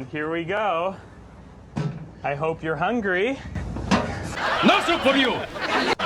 And here we go. I hope you're hungry. No soup for you!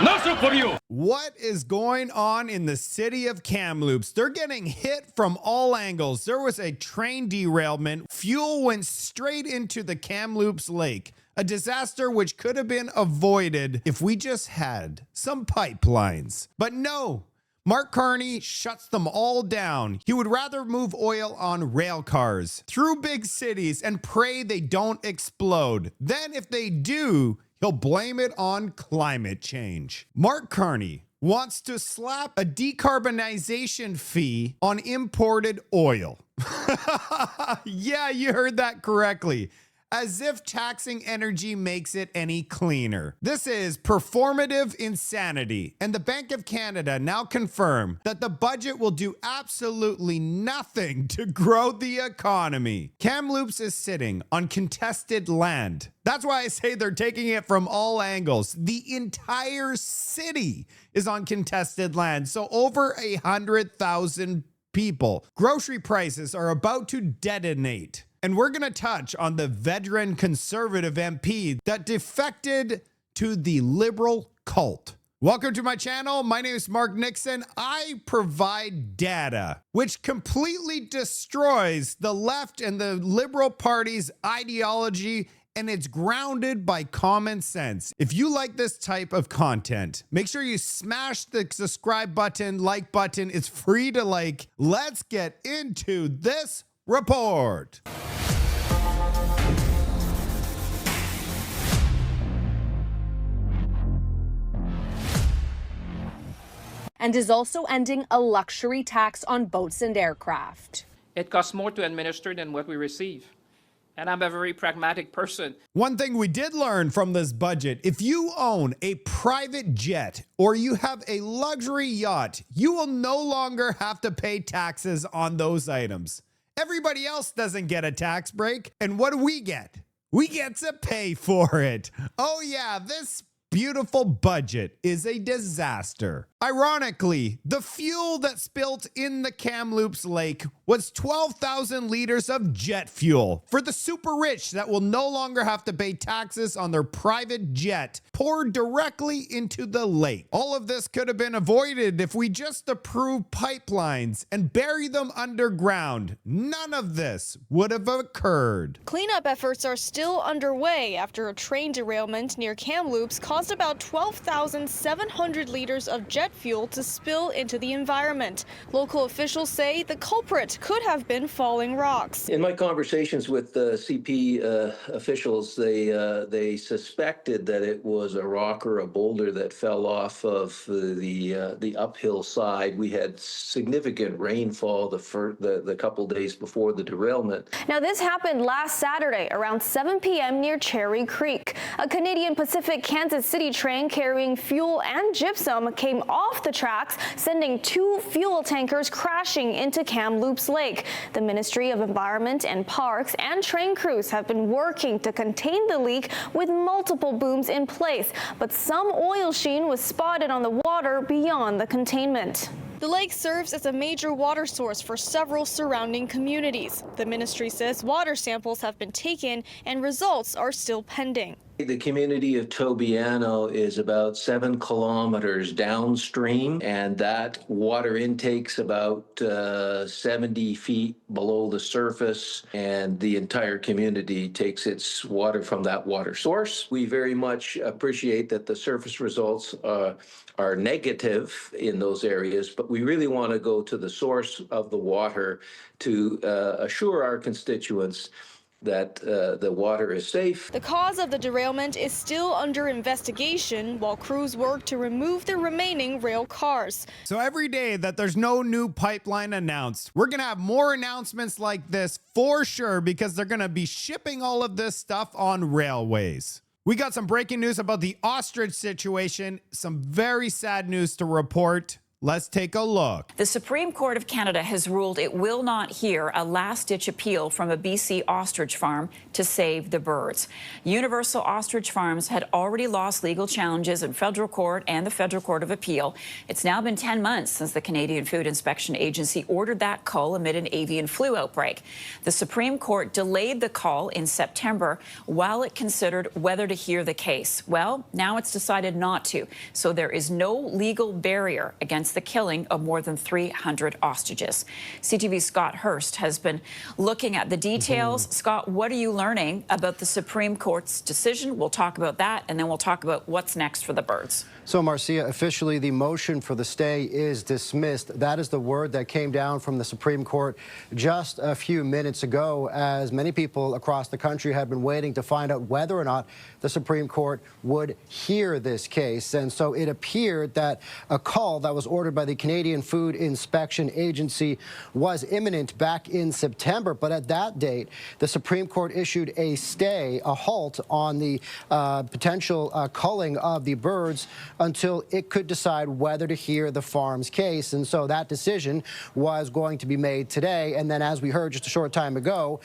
No soup for you! What is going on in the city of Kamloops? They're getting hit from all angles. There was a train derailment. Fuel went straight into the Kamloops lake. A disaster which could have been avoided if we just had some pipelines. But no. Mark Carney shuts them all down. He would rather move oil on rail cars through big cities and pray they don't explode. Then if they do, he'll blame it on climate change. Mark Carney wants to slap a decarbonization fee on imported oil. Yeah, you heard that correctly. As if taxing energy makes it any cleaner. This is performative insanity, and the Bank of Canada now confirmed that the budget will do absolutely nothing to grow the economy. Kamloops is sitting on contested land. That's why I say they're taking it from all angles. The entire city is on contested land, so over 100,000 people. Grocery prices are about to detonate. And we're going to touch on the veteran conservative MP that defected to the liberal cult. Welcome to my channel. My name is Mark Nixon. I provide data which completely destroys the left and the Liberal Party's ideology, and it's grounded by common sense. If you like this type of content, make sure you smash the subscribe button, like button. It's free to like. Let's get into this report. And is also ending a luxury tax on boats and aircraft. It costs more to administer than what we receive. And I'm a very pragmatic person. One thing we did learn from this budget, if you own a private jet or you have a luxury yacht, you will no longer have to pay taxes on those items. Everybody else doesn't get a tax break. And what do we get? We get to pay for it. Oh yeah, this beautiful budget is a disaster. Ironically, the fuel that spilled in the Kamloops Lake was 12,000 liters of jet fuel for the super rich that will no longer have to pay taxes on their private jet poured directly into the lake. All of this could have been avoided if we just approved pipelines and bury them underground. None of this would have occurred. Cleanup efforts are still underway after a train derailment near Kamloops caused about 12,700 liters of jet fuel to spill into the environment. Local officials say the culprit could have been falling rocks. In my conversations with the CP officials, they suspected that it was a rock or a boulder that fell off of the uphill side. We had significant rainfall the couple days before the derailment. Now this happened last Saturday around 7 p.m. near Cherry Creek. A Canadian Pacific Kansas City train carrying fuel and gypsum came off the tracks, sending 2 fuel tankers crashing into Kamloops Lake. The Ministry of Environment and Parks and train crews have been working to contain the leak with multiple booms in place, but some oil sheen was spotted on the water beyond the containment. The lake serves as a major water source for several surrounding communities. The ministry says water samples have been taken and results are still pending. The community of Tobiano is about 7 kilometers downstream, and that water intake's about 70 feet below the surface, and the entire community takes its water from that water source. We very much appreciate that the surface results are negative in those areas, but we really want to go to the source of the water to assure our constituents that the water is safe. The cause of the derailment is still under investigation while crews work to remove the remaining rail cars. So every day that there's no new pipeline announced, we're going to have more announcements like this for sure, because they're going to be shipping all of this stuff on railways. We got some breaking news about the ostrich situation. Some very sad news to report. Let's take a look. The Supreme Court of Canada has ruled it will not hear a last-ditch appeal from a BC ostrich farm to save the birds. Universal Ostrich Farms had already lost legal challenges in federal court and the Federal Court of Appeal. It's now been 10 months since the Canadian Food Inspection Agency ordered that cull amid an avian flu outbreak. The Supreme Court delayed the cull in September while it considered whether to hear the case. Well, now it's decided not to, so there is no legal barrier against the killing of more than 300 ostriches. CTV's Scott Hurst has been looking at the details. Scott, what are you learning about the Supreme Court's decision? We'll talk about that, and then we'll talk about what's next for the birds. So, Marcia, officially the motion for the stay is dismissed. That is the word that came down from the Supreme Court just a few minutes ago, as many people across the country had been waiting to find out whether or not the Supreme Court would hear this case. And so it appeared that a call that was ordered by the Canadian Food Inspection Agency was imminent back in September. But at that date, the Supreme Court issued a stay, a halt on the potential culling of the birds until it could decide whether to hear the farm's case. And so that decision was going to be made today. And then, as we heard just a short time ago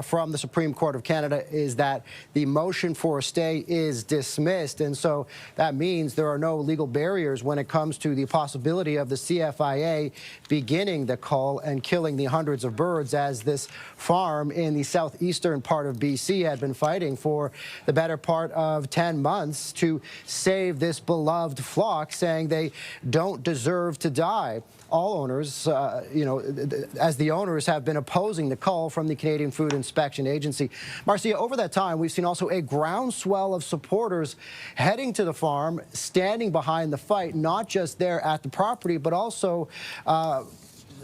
from the Supreme Court of Canada, is that the motion for a stay is dismissed. And so that means there are no legal barriers when it comes to the possibility of the CFIA beginning the cull and killing the hundreds of birds, as this farm in the southeastern part of BC had been fighting for the better part of 10 months to save this beloved flock, saying they don't deserve to die. All owners, as the owners have been opposing the call from the Canadian Food Inspection Agency. Marcia, over that time, we've seen also a groundswell of supporters heading to the farm, standing behind the fight, not just there at the property, but also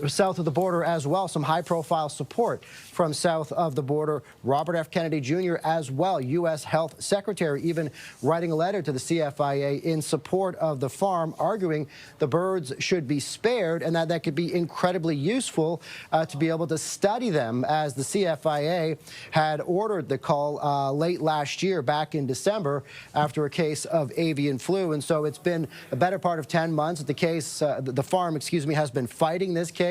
south of the border as well. Some high-profile support from south of the border. Robert F. Kennedy Jr. as well, U.S. Health Secretary, even writing a letter to the CFIA in support of the farm, arguing the birds should be spared and that could be incredibly useful to be able to study them, as the CFIA had ordered the cull late last year, back in December, after a case of avian flu. And so it's been a better part of 10 months. The farm, has been fighting this case.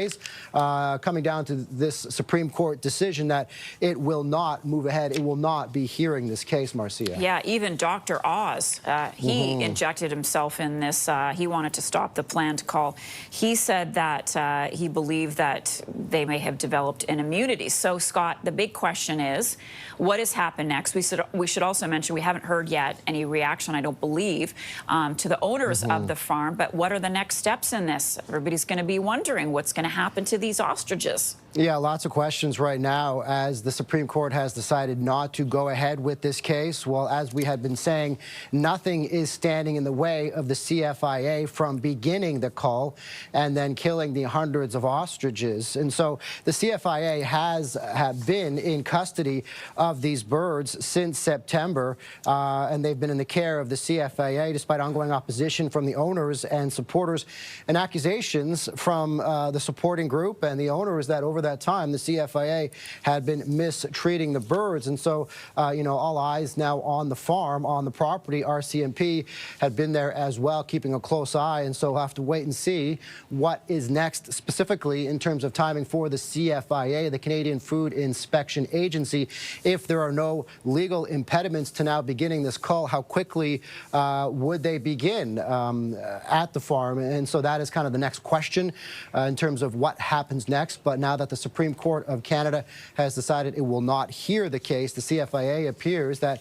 Coming down to this Supreme Court decision that it will not move ahead. It will not be hearing this case, Marcia. Yeah, even Dr. Oz, he injected himself in this. He wanted to stop the planned call. He said that he believed that they may have developed an immunity. So, Scott, the big question is, what has happened next? We should also mention we haven't heard yet any reaction, I don't believe, to the owners of the farm. But what are the next steps in this? Everybody's going to be wondering what's going to happen to these ostriches. Yeah, lots of questions right now, as the Supreme Court has decided not to go ahead with this case. Well, as we had been saying, nothing is standing in the way of the CFIA from beginning the cull and then killing the hundreds of ostriches. And so the CFIA have been in custody of these birds since September, and they've been in the care of the CFIA despite ongoing opposition from the owners and supporters and accusations from the supporting group and the owners that over that time the CFIA had been mistreating the birds. And so all eyes now on the farm, on the property. RCMP had been there as well, keeping a close eye, and so we'll have to wait and see what is next specifically in terms of timing for the CFIA, the Canadian Food Inspection Agency. If there are no legal impediments to now beginning this cull, how quickly would they begin at the farm? And so that is kind of the next question in terms of what happens next. But now that the Supreme Court of Canada has decided it will not hear the case, the CFIA appears that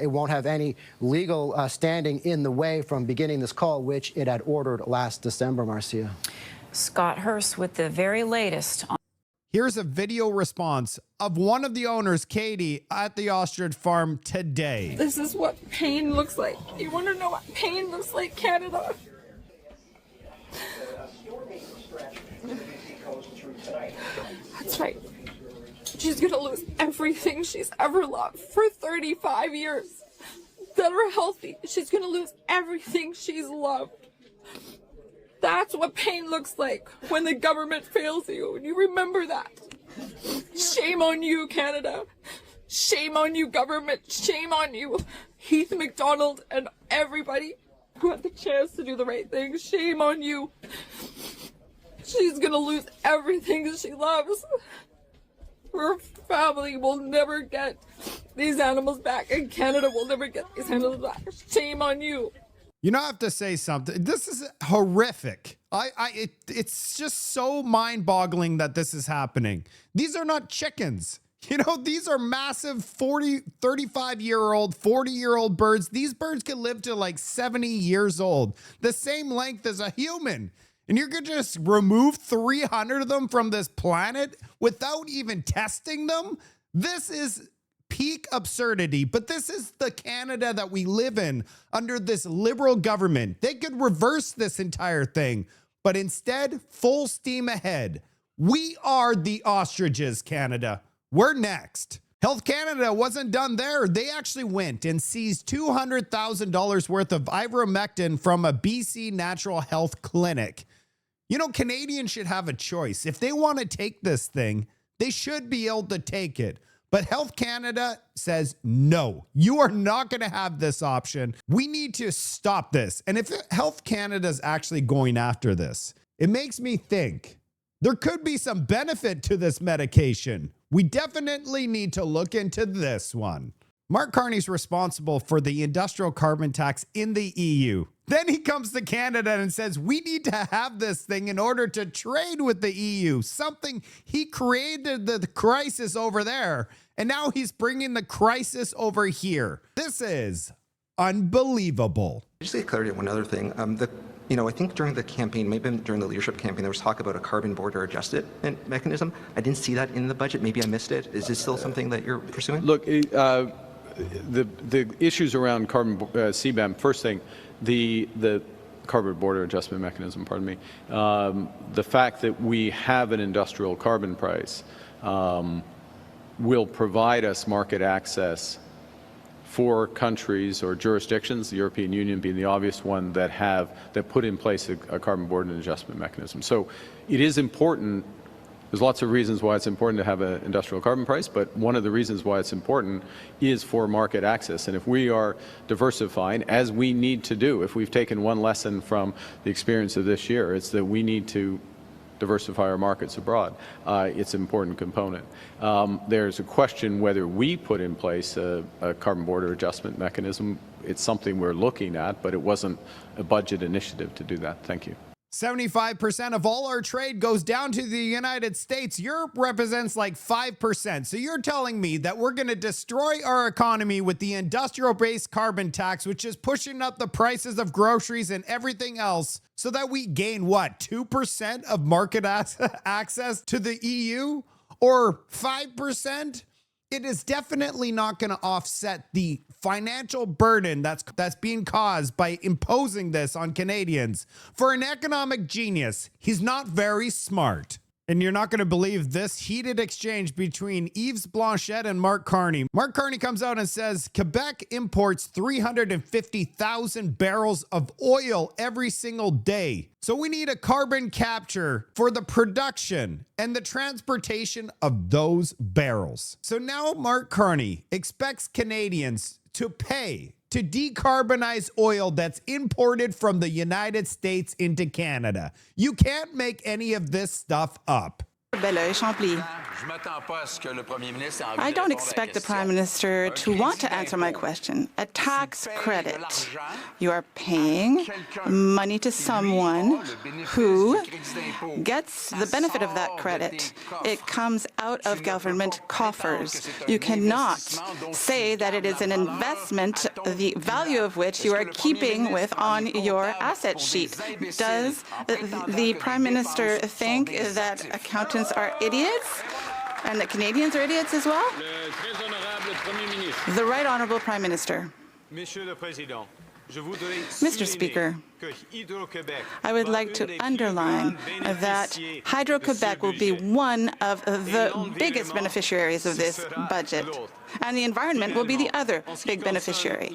it won't have any legal standing in the way from beginning this call, which it had ordered last December, Marcia. Scott Hurst with the very latest. Here's a video response of one of the owners, Katie, at the ostrich farm today. This is what pain looks like. You want to know what pain looks like, Canada? That's right. She's gonna lose everything she's ever loved for 35 years that are healthy. She's gonna lose everything she's loved. That's what pain looks like when the government fails you. And you remember that. Shame on you, Canada. Shame on you, government. Shame on you, Heath MacDonald and everybody who had the chance to do the right thing. Shame on you. She's gonna lose everything she loves. Her family will never get these animals back, and Canada will never get these animals back. Shame on you. You know, I have to say something. This is horrific. It's just so mind-boggling that this is happening. These are not chickens. You know, these are massive 40, 35-year-old, 40-year-old birds. These birds can live to like 70 years old, the same length as a human. And you're going to just remove 300 of them from this planet without even testing them? This is peak absurdity, but this is the Canada that we live in under this liberal government. They could reverse this entire thing, but instead, full steam ahead. We are the ostriches, Canada. We're next. Health Canada wasn't done there. They actually went and seized $200,000 worth of ivermectin from a BC natural health clinic. You know, Canadians should have a choice. If they want to take this thing, they should be able to take it. But Health Canada says, no, you are not going to have this option. We need to stop this. And if Health Canada is actually going after this, it makes me think there could be some benefit to this medication. We definitely need to look into this one. Mark Carney's responsible for the industrial carbon tax in the EU. Then he comes to Canada and says, we need to have this thing in order to trade with the EU. Something he created the crisis over there, and now he's bringing the crisis over here. This is unbelievable. Just to get clarity on one other thing. I think during the campaign, maybe during the leadership campaign, there was talk about a carbon border adjustment mechanism. I didn't see that in the budget. Maybe I missed it. Is this still something that you're pursuing? Look, the issues around carbon CBAM, first thing, the carbon border adjustment mechanism, pardon me, the fact that we have an industrial carbon price will provide us market access for countries or jurisdictions, the European Union being the obvious one, that put in place a carbon border adjustment mechanism. So it is important. There's lots of reasons why it's important to have an industrial carbon price, but one of the reasons why it's important is for market access. And if we are diversifying, as we need to do, if we've taken one lesson from the experience of this year, it's that we need to diversify our markets abroad. It's an important component. There's a question whether we put in place a carbon border adjustment mechanism. It's something we're looking at, but it wasn't a budget initiative to do that. Thank you. 75% of all our trade goes down to the United States. Europe represents like 5%. So you're telling me that we're going to destroy our economy with the industrial-based carbon tax, which is pushing up the prices of groceries and everything else, so that we gain, what, 2% of market access to the EU? Or 5%? It is definitely not going to offset the financial burden that's being caused by imposing this on Canadians. For an economic genius, he's not very smart. And you're not going to believe this heated exchange between Yves Blanchette and Mark Carney. Mark Carney comes out and says Quebec imports 350,000 barrels of oil every single day. So we need a carbon capture for the production and the transportation of those barrels. So now Mark Carney expects Canadians to pay to decarbonize oil that's imported from the United States into Canada. You can't make any of this stuff up. I don't expect the Prime Minister to want to answer my question. A tax credit. You are paying money to someone who gets the benefit of that credit. It comes out of government coffers. You cannot say that it is an investment, the value of which you are keeping with on your asset sheet. Does the Prime Minister think that accountants are idiots and that Canadians are idiots as well? The Right Honourable Prime Minister. Mr. Speaker, I would like to underline that Hydro-Quebec will be one of the biggest beneficiaries of this budget, and the environment will be the other big beneficiary.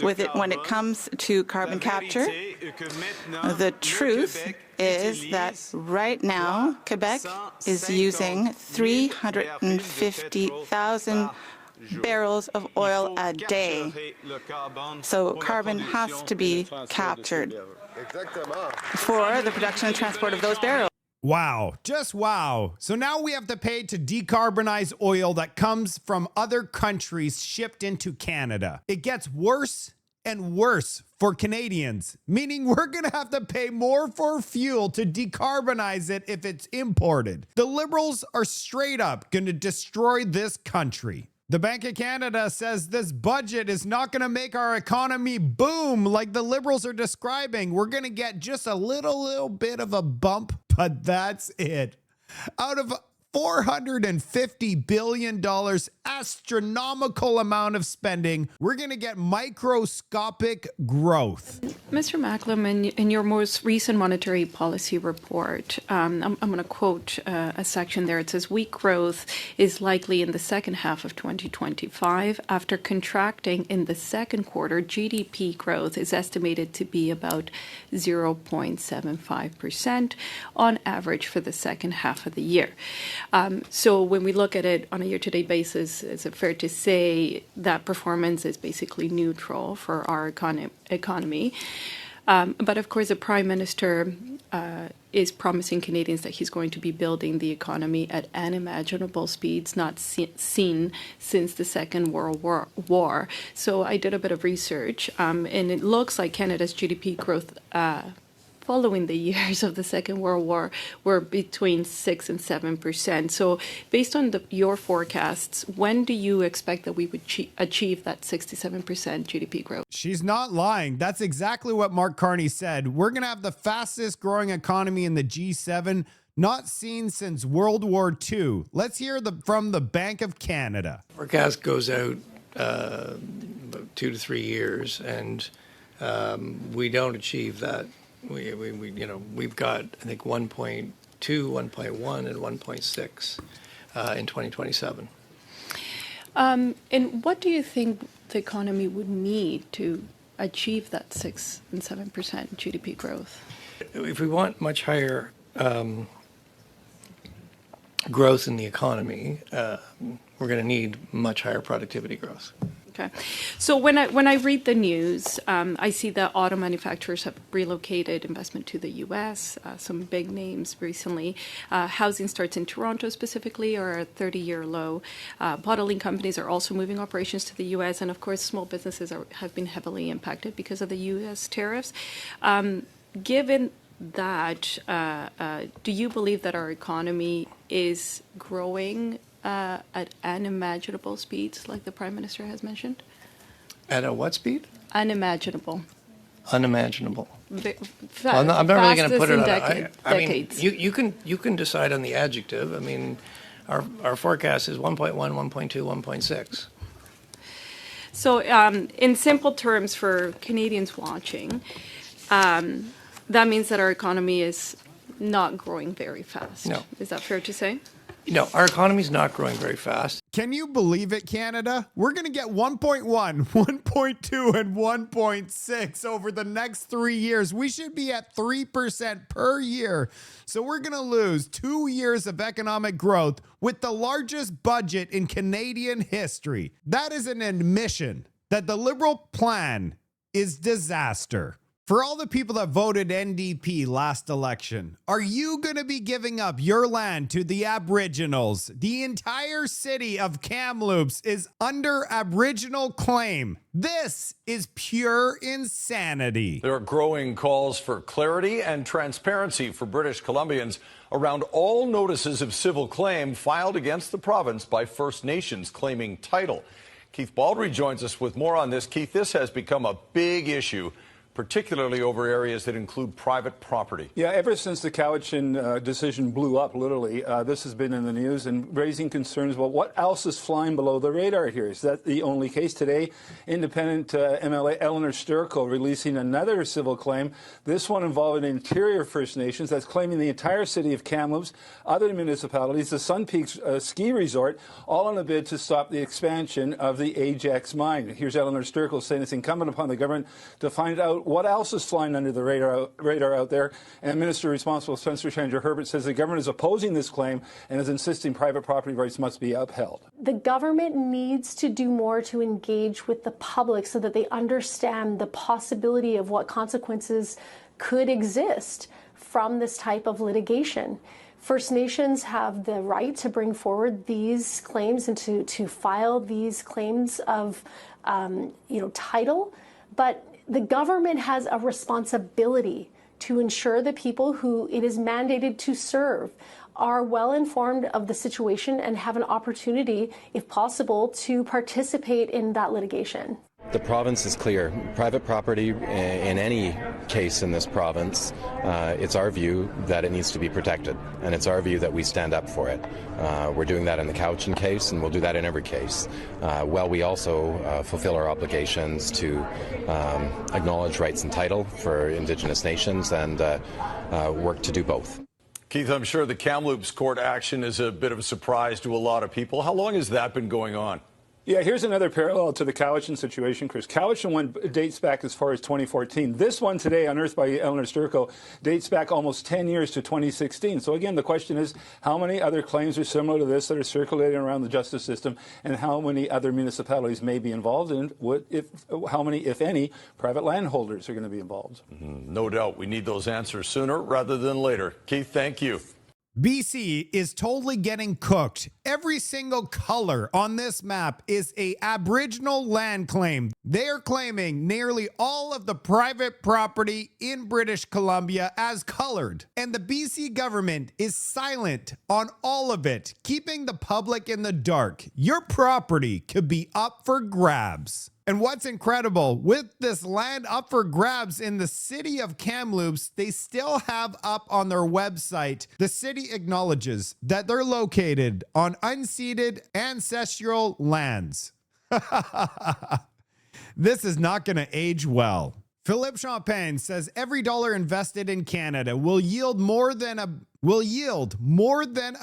With it, when it comes to carbon capture, the truth is that right now, Quebec is using 350,000 barrels of oil a day. So carbon has to be captured for the production and transport of those barrels. Wow, just wow. So now we have to pay to decarbonize oil that comes from other countries shipped into Canada. It gets worse and worse for Canadians, meaning we're going to have to pay more for fuel to decarbonize it if it's imported. The Liberals are straight up going to destroy this country. The Bank of Canada says this budget is not going to make our economy boom like the Liberals are describing. We're going to get just a little bit of a bump, but that's it. Out of $450 billion, astronomical amount of spending, we're going to get microscopic growth. Mr. Macklem, in your most recent monetary policy report, I'm going to quote a section there. It says, weak growth is likely in the second half of 2025. After contracting in the second quarter, GDP growth is estimated to be about 0.75% on average for the second half of the year. So when we look at it on a year-to-date basis, is it fair to say that performance is basically neutral for our economy? But of course, the Prime Minister is promising Canadians that he's going to be building the economy at unimaginable speeds not seen since the Second World War. So I did a bit of research, and it looks like Canada's GDP growth following the years of the Second World War were between 6 and 7%. So based on your forecasts, when do you expect that we would achieve that 67% GDP growth? She's not lying. That's exactly what Mark Carney said. We're going to have the fastest growing economy in the G7, not seen since World War II. Let's hear from the Bank of Canada. Forecast goes out about 2 to 3 years, and we don't achieve that. We've got, I think, 1.2, 1.1, and 1.6 in 2027. And what do you think the economy would need to achieve that 6 and 7% GDP growth? If we want much higher growth in the economy, we're going to need much higher productivity growth. Okay. So when I read the news, I see that auto manufacturers have relocated investment to the U.S., some big names recently. Housing starts in Toronto specifically are at 30-year low. Bottling companies are also moving operations to the U.S. And, of course, small businesses have been heavily impacted because of the U.S. tariffs. Given that, do you believe that our economy is growing at unimaginable speeds, like the Prime Minister has mentioned? At a what speed? Unimaginable. Unimaginable. Well, I'm not really going to put it on. I mean, you can decide on the adjective. I mean, our forecast is 1.1, 1.2, 1.6. So, in simple terms, for Canadians watching, that means that our economy is not growing very fast. No. Is that fair to say? No, our economy is not growing very fast. Can you believe it, Canada? We're going to get 1.1, 1.2, and 1.6 over the next 3 years. We should be at 3% per year. So we're going to lose 2 years of economic growth with the largest budget in Canadian history. That is an admission that the Liberal plan is disaster. For all the people that voted NDP last election, are you going to be giving up your land to the Aboriginals? The entire city of Kamloops is under Aboriginal claim. This is pure insanity. There are growing calls for clarity and transparency for British Columbians around all notices of civil claim filed against the province by First Nations claiming title. Keith Baldry joins us with more on this. Keith, this has become a big issue, particularly over areas that include private property. Yeah, ever since the Cowichan decision blew up, literally, this has been in the news and raising concerns about what else is flying below the radar here. Is that the only case? Today, independent MLA Eleanor Sturckel releasing another civil claim, this one involving Interior First Nations that's claiming the entire city of Kamloops, other municipalities, the Sun Peaks ski resort, all on a bid to stop the expansion of the Ajax mine. Here's Eleanor Sturckel saying it's incumbent upon the government to find out about what else is flying under the radar out there. And Minister responsible, Spencer Chandler Herbert, says the government is opposing this claim and is insisting private property rights must be upheld. The government needs to do more to engage with the public so that they understand the possibility of what consequences could exist from this type of litigation. First Nations have the right to bring forward these claims and to file these claims of title, but the government has a responsibility to ensure the people who it is mandated to serve are well informed of the situation and have an opportunity, if possible, to participate in that litigation. The province is clear. Private property in any case in this province, it's our view that it needs to be protected, and it's our view that we stand up for it. We're doing that in the Cowichan case, and we'll do that in every case. While we also fulfill our obligations to acknowledge rights and title for Indigenous nations and work to do both. Keith, I'm sure the Kamloops court action is a bit of a surprise to a lot of people. How long has that been going on? Yeah, here's another parallel to the Cowichan situation, Chris. Cowichan one dates back as far as 2014. This one today, unearthed by Eleanor Sturko, dates back almost 10 years to 2016. So again, the question is, how many other claims are similar to this that are circulating around the justice system, and how many other municipalities may be involved in? How many, if any, private landholders are going to be involved? No doubt. We need those answers sooner rather than later. Keith, thank you. BC is totally getting cooked. Every single color on this map is a Aboriginal land claim. They are claiming nearly all of the private property in British Columbia as colored. And the BC government is silent on all of it, keeping the public in the dark. Your property could be up for grabs. And what's incredible, with this land up for grabs in the city of Kamloops, they still have up on their website, the city acknowledges that they're located on unceded ancestral lands. This is not going to age well. Philippe Champagne says every dollar invested in Canada will yield more than a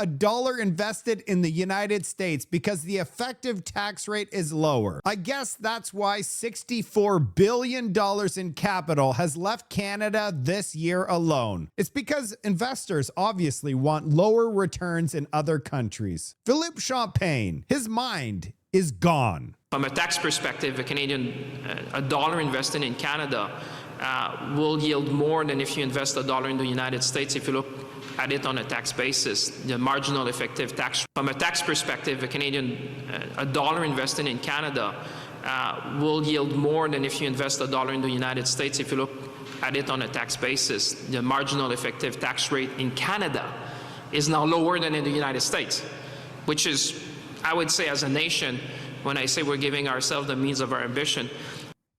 dollar invested in the United States because the effective tax rate is lower. I guess that's why $64 billion in capital has left Canada this year alone. It's because investors obviously want lower returns in other countries. Philippe Champagne, his mind is gone. From a tax perspective, a dollar invested in Canada will yield more than if you invest a dollar in the United States if you look at it on a tax basis. The marginal effective tax. From a tax perspective, a dollar invested in Canada will yield more than if you invest a dollar in the United States if you look at it on a tax basis. The marginal effective tax rate in Canada is now lower than in the United States, which is, I would say, as a nation, when I say we're giving ourselves the means of our ambition.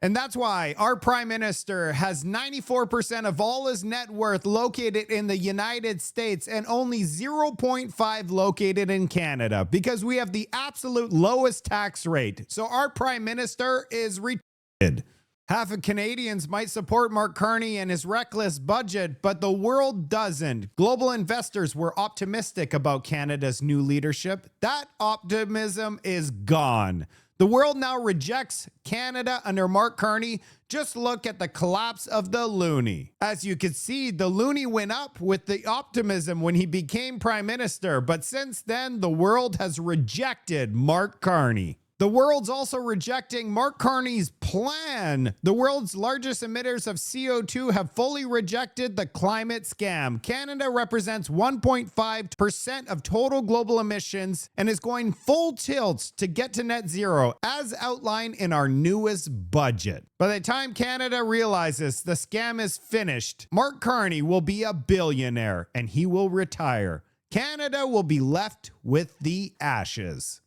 And that's why our prime minister has 94% of all his net worth located in the United States and only 0.5 located in Canada, because we have the absolute lowest tax rate. So our prime minister is retarded. Half of Canadians might support Mark Carney and his reckless budget, but the world doesn't. Global investors were optimistic about Canada's new leadership. That optimism is gone. The world now rejects Canada under Mark Carney. Just look at the collapse of the loonie. As you can see, the loonie went up with the optimism when he became prime minister, but since then, the world has rejected Mark Carney. The world's also rejecting Mark Carney's plan. The world's largest emitters of CO2 have fully rejected the climate scam. Canada represents 1.5% of total global emissions and is going full tilt to get to net zero, as outlined in our newest budget. By the time Canada realizes the scam is finished, Mark Carney will be a billionaire and he will retire. Canada will be left with the ashes.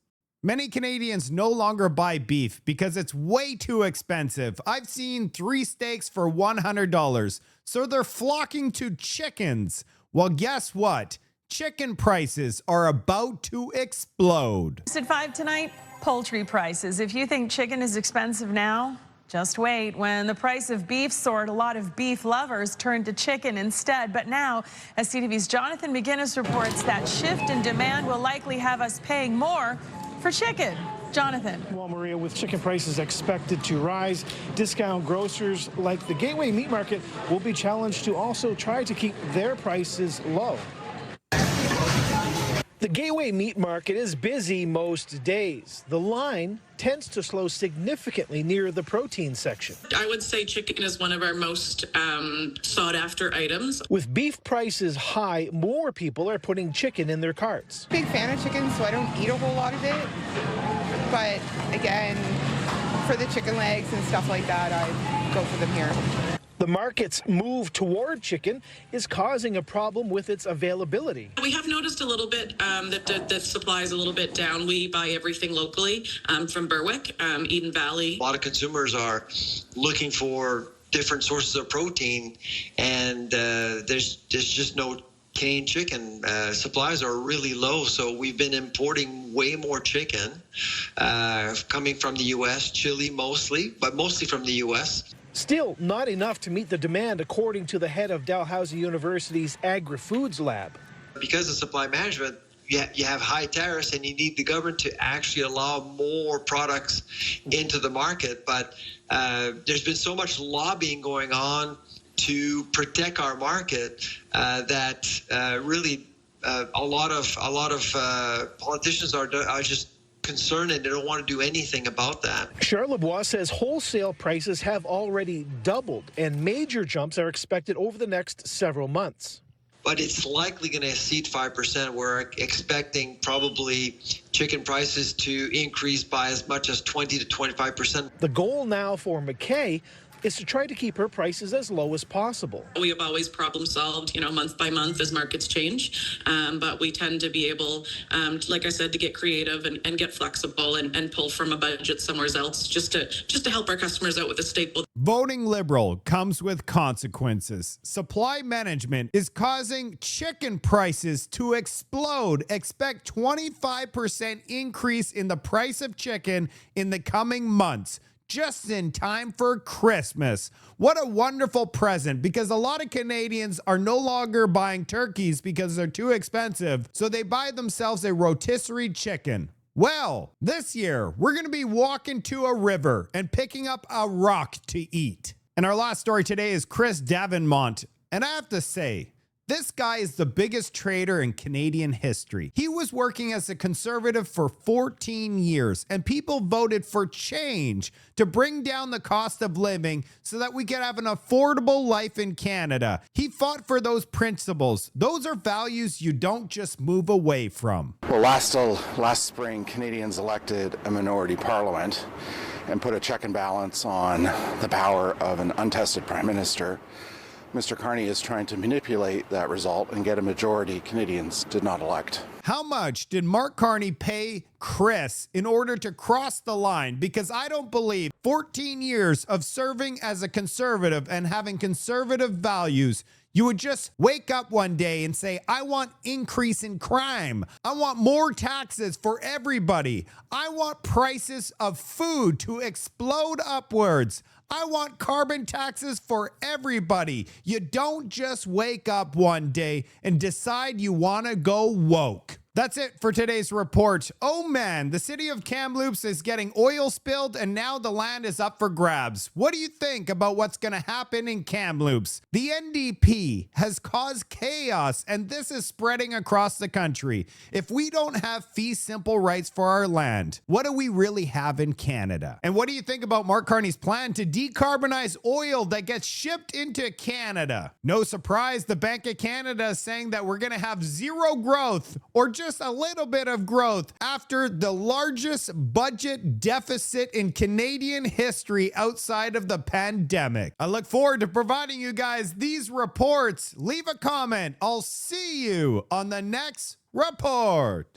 Many Canadians no longer buy beef because it's way too expensive. I've seen 3 steaks for $100, so they're flocking to chickens. Well, guess what? Chicken prices are about to explode. At 5 tonight, poultry prices. If you think chicken is expensive now, just wait. When the price of beef soared, a lot of beef lovers turned to chicken instead. But now, as CTV's Jonathan McGuinness reports, that shift in demand will likely have us paying more for chicken. Jonathan. Well, Maria, with chicken prices expected to rise, discount grocers like the Gateway Meat Market will be challenged to also try to keep their prices low. The Gateway Meat Market is busy most days. The line tends to slow significantly near the protein section. I would say chicken is one of our most sought after items. With beef prices high, more people are putting chicken in their carts. Big fan of chicken, so I don't eat a whole lot of it. But again, for the chicken legs and stuff like that, I go for them here. The market's move toward chicken is causing a problem with its availability. We have noticed a little bit that the supply is a little bit down. We buy everything locally from Berwick, Eden Valley. A lot of consumers are looking for different sources of protein, and there's just no Canadian chicken. Supplies are really low, so we've been importing way more chicken coming from the U.S., Chile mostly, but mostly from the U.S. Still not enough to meet the demand, according to the head of Dalhousie University's Agri-Foods Lab. Because of supply management, you have high tariffs and you need the government to actually allow more products into the market. But there's been so much lobbying going on to protect our market that really a lot of politicians are just concerned and they don't want to do anything about that. Charles Lebois says wholesale prices have already doubled and major jumps are expected over the next several months. But it's likely going to exceed 5%. We're expecting probably chicken prices to increase by as much as 20 to 25%. The goal now for McKay is to try to keep her prices as low as possible. We have always problem solved, month by month as markets change, but we tend to be able, like I said, to get creative and get flexible and pull from a budget somewhere else just to help our customers out with a staple. Voting Liberal comes with consequences. Supply management is causing chicken prices to explode. Expect 25% increase in the price of chicken in the coming months, just in time for Christmas. What a wonderful present, because a lot of Canadians are no longer buying turkeys because they're too expensive, so they buy themselves a rotisserie chicken. Well, this year, we're going to be walking to a river and picking up a rock to eat. And our last story today is Chris Davenmont. And I have to say, this guy is the biggest trader in Canadian history. He was working as a conservative for 14 years, and people voted for change to bring down the cost of living so that we could have an affordable life in Canada. He fought for those principles. Those are values you don't just move away from. Well, last spring, Canadians elected a minority parliament and put a check and balance on the power of an untested prime minister. Mr. Carney is trying to manipulate that result and get a majority Canadians did not elect. How much did Mark Carney pay Chris in order to cross the line? Because I don't believe 14 years of serving as a conservative and having conservative values, you would just wake up one day and say, I want increase in crime. I want more taxes for everybody. I want prices of food to explode upwards. I want carbon taxes for everybody. You don't just wake up one day and decide you want to go woke. That's it for today's report. Oh man, the city of Kamloops is getting oil spilled and now the land is up for grabs. What do you think about what's going to happen in Kamloops? The NDP has caused chaos and this is spreading across the country. If we don't have fee simple rights for our land, what do we really have in Canada? And what do you think about Mark Carney's plan to decarbonize oil that gets shipped into Canada? No surprise, the Bank of Canada is saying that we're going to have zero growth or just a little bit of growth after the largest budget deficit in Canadian history outside of the pandemic. I look forward to providing you guys these reports. Leave a comment. I'll see you on the next report.